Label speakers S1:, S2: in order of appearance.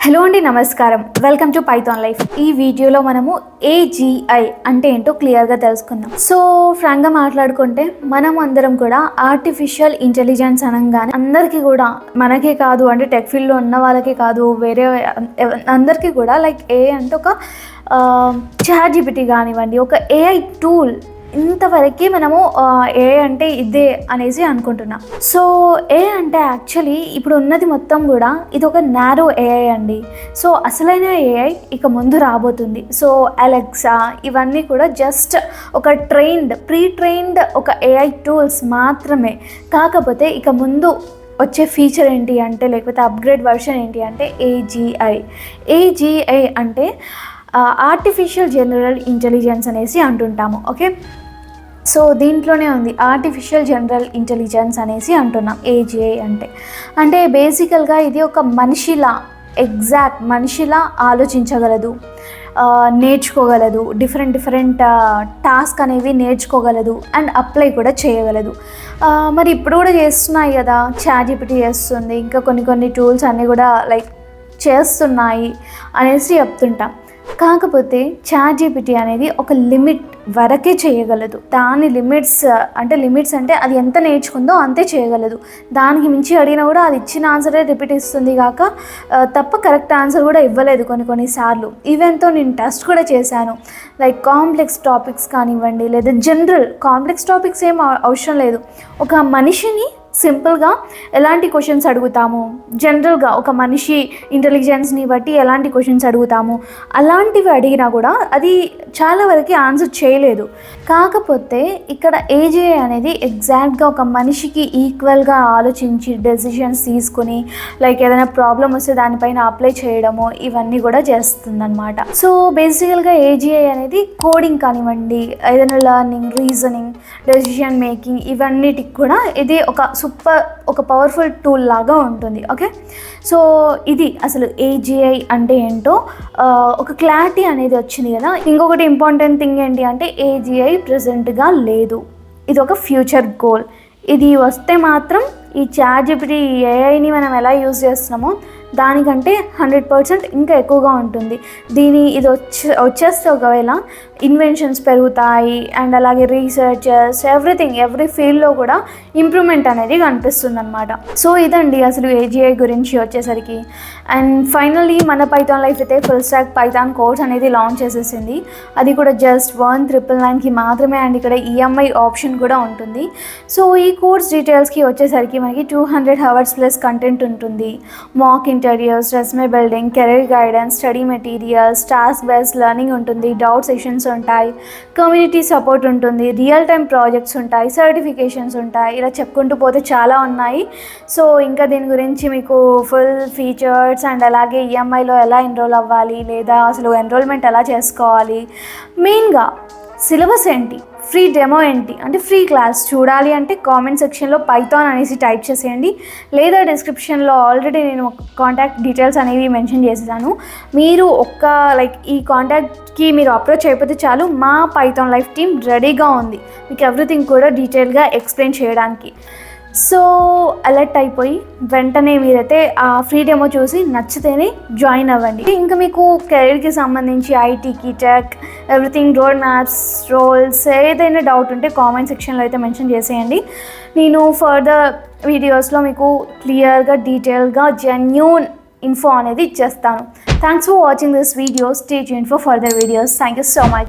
S1: Hello అండి, నమస్కారం. Welcome to Python life. ఈ వీడియోలో మనము ఏజీఐ అంటే ఏంటో క్లియర్గా తెలుసుకుందాం. సో ఫ్రాంక్గా మాట్లాడుకుంటే మనం అందరం కూడా ఆర్టిఫిషియల్ ఇంటెలిజెన్స్ అనగానే అందరికీ కూడా, మనకే కాదు అంటే టెక్ ఫీల్డ్లో ఉన్న వాళ్ళకే కాదు, వేరే అందరికీ కూడా లైక్ ఏ అంటే ఒక చాట్ జీపీటీ కానివ్వండి, ఒక ఏఐ టూల్, ఇంతవరకు మనము ఏ అంటే ఇదే అనేసి అనుకుంటున్నాం. సో ఏ అంటే యాక్చువల్లీ ఇప్పుడు ఉన్నది మొత్తం కూడా ఇది ఒక నారో ఏఐ అండి. సో అసలైన ఏఐ ఇక ముందు రాబోతుంది. సో అలెక్సా ఇవన్నీ కూడా జస్ట్ ఒక ప్రీ ట్రైన్డ్ ఒక ఏఐ టూల్స్ మాత్రమే. కాకపోతే ఇక ముందు వచ్చే ఫీచర్ ఏంటి అంటే, లేకపోతే అప్గ్రేడ్ వర్షన్ ఏంటి అంటే ఏజీఐ అంటే ఆర్టిఫిషియల్ జనరల్ ఇంటెలిజెన్స్ అనేసి అంటుంటాము. ఓకే, సో దీంట్లోనే ఉంది ఆర్టిఫిషియల్ జనరల్ ఇంటెలిజెన్స్ అనేసి అంటున్నాం. ఏజీఐ అంటే బేసికల్గా ఇది ఒక ఎగ్జాక్ట్ మనిషిలా ఆలోచించగలదు, నేర్చుకోగలదు, డిఫరెంట్ టాస్క్ అనేవి నేర్చుకోగలదు అండ్ అప్లై కూడా చేయగలదు. మరి ఇప్పుడు కూడా చేస్తున్నాయి కదా, చాట్ జీపీటీ చేస్తుంది, ఇంకా కొన్ని టూల్స్ అన్నీ కూడా లైక్ చేస్తున్నాయి అనేసి చెప్తుంటాం. కాకపోతే చాట్ జీపీటీ అనేది ఒక లిమిట్ వరకే చేయగలదు. దాని లిమిట్స్ అంటే అది ఎంత నేర్చుకుందో అంతే చేయగలదు. దానికి మించి అడిగినా కూడా అది ఇచ్చిన ఆన్సరే రిపీట్ ఇస్తుంది కాక తప్ప కరెక్ట్ ఆన్సర్ కూడా ఇవ్వలేదు కొన్నిసార్లు. ఈవెన్తో నేను టెస్ట్ కూడా చేశాను. లైక్ కాంప్లెక్స్ టాపిక్స్ కానివ్వండి, లేదా జనరల్ కాంప్లెక్స్ టాపిక్స్ ఏం అవసరం లేదు. ఒక మనిషిని సింపుల్గా ఎలాంటి క్వశ్చన్స్ అడుగుతాము, జనరల్గా ఒక మనిషి ఇంటెలిజెన్స్ని బట్టి ఎలాంటి క్వశ్చన్స్ అడుగుతాము, అలాంటివి అడిగినా కూడా అది చాలా వరకు ఆన్సర్ చేయలేదు. కాకపోతే ఇక్కడ ఏజీఐ అనేది ఎగ్జాక్ట్గా ఒక మనిషికి ఈక్వల్గా ఆలోచించి డెసిషన్స్ తీసుకుని లైక్ ఏదైనా ప్రాబ్లం వస్తే దానిపైన అప్లై చేయడము ఇవన్నీ కూడా చేస్తుందన్నమాట. సో బేసికల్గా ఏజీఐ అనేది కోడింగ్ కానివ్వండి, ఏదైనా లర్నింగ్, రీజనింగ్, డెసిషన్ మేకింగ్ ఇవన్నిటికి కూడా ఇది ఒక పవర్ఫుల్ టూల్ లాగా ఉంటుంది. ఓకే, సో ఇది అసలు ఏజీఐ అంటే ఏంటో ఒక క్లారిటీ అనేది వచ్చింది కదా. ఇంకొకటి ఇంపార్టెంట్ థింగ్ ఏంటి అంటే ఏజీఐ ప్రెజెంట్గా లేదు, ఇది ఒక ఫ్యూచర్ గోల్. ఇది వస్తే మాత్రం ఈ చాట్ జీపీటీ ఏఐని మనం ఎలా యూజ్ చేస్తున్నామో దానికంటే 100% ఇంకా ఎక్కువగా ఉంటుంది. ఇది వచ్చేస్తే ఒకవేళ ఇన్వెన్షన్స్ పెరుగుతాయి అండ్ అలాగే రీసెర్చర్స్ ఎవ్రీ ఫీల్డ్లో కూడా ఇంప్రూవ్మెంట్ అనేది కనిపిస్తుంది అనమాట. సో ఇదండి అసలు ఏజీఐ గురించి వచ్చేసరికి. అండ్ ఫైనల్లీ మన పైథాన్ లైఫ్ అయితే ఫుల్ స్టాక్ పైథాన్ కోర్స్ అనేది లాంచ్ చేసేసింది. అది కూడా జస్ట్ 1999కి మాత్రమే అండ్ ఇక్కడ ఈఎంఐ ఆప్షన్ కూడా ఉంటుంది. సో ఈ కోర్స్ డీటెయిల్స్కి వచ్చేసరికి మనకి 200 hours ప్లస్ కంటెంట్ ఉంటుంది. Mock interviews, resume building, career guidance, study materials, task based learning ఉంటుంది, డౌట్ సెషన్స్ ఉంటాయి, కమ్యూనిటీ సపోర్ట్ ఉంటుంది, రియల్ టైమ్ ప్రాజెక్ట్స్ ఉంటాయి, సర్టిఫికేషన్స్ ఉంటాయి, ఇలా చెప్పుకుంటూ పోతే చాలా ఉన్నాయి. సో ఇంకా దీని గురించి మీకు ఫుల్ ఫీచర్స్ అండ్ అలాగే ఈఎంఐలో ఎలా ఎన్రోల్ అవ్వాలి, లేదా అసలు ఎన్రోల్మెంట్ ఎలా చేసుకోవాలి, మెయిన్గా సిలబస్ ఏంటి, ఫ్రీ డెమో ఏంటి అంటే ఫ్రీ క్లాస్ చూడాలి అంటే కామెంట్ సెక్షన్లో పైథాన్ అనేసి టైప్ చేసేయండి, లేదా డిస్క్రిప్షన్లో ఆల్రెడీ నేను కాంటాక్ట్ డీటెయిల్స్ అనేవి మెన్షన్ చేసేసాను. మీరు ఈ కాంటాక్ట్కి మీరు అప్రోచ్ అయిపోతే చాలు, మా పైథాన్ లైఫ్ టీమ్ రెడీగా ఉంది మీకు ఎవ్రీథింగ్ కూడా డీటెయిల్గా ఎక్స్ప్లెయిన్ చేయడానికి. సో అలర్ట్ అయిపోయి వెంటనే మీరైతే ఆ ఫ్రీ డెమో చూసి నచ్చితేనే జాయిన్ అవ్వండి. ఇంకా మీకు కెరీర్కి సంబంధించి ఐటీకి, tech, everything, road maps, roles ఏదైనా డౌట్ ఉంటే కామెంట్ సెక్షన్లో అయితే మెన్షన్ చేసేయండి. నేను ఫర్దర్ వీడియోస్లో మీకు క్లియర్గా డీటెయిల్గా జెన్యూన్ ఇన్ఫో అనేది ఇచ్చేస్తాను. Thanks for watching this video. Stay tuned for further videos. Thank you so much.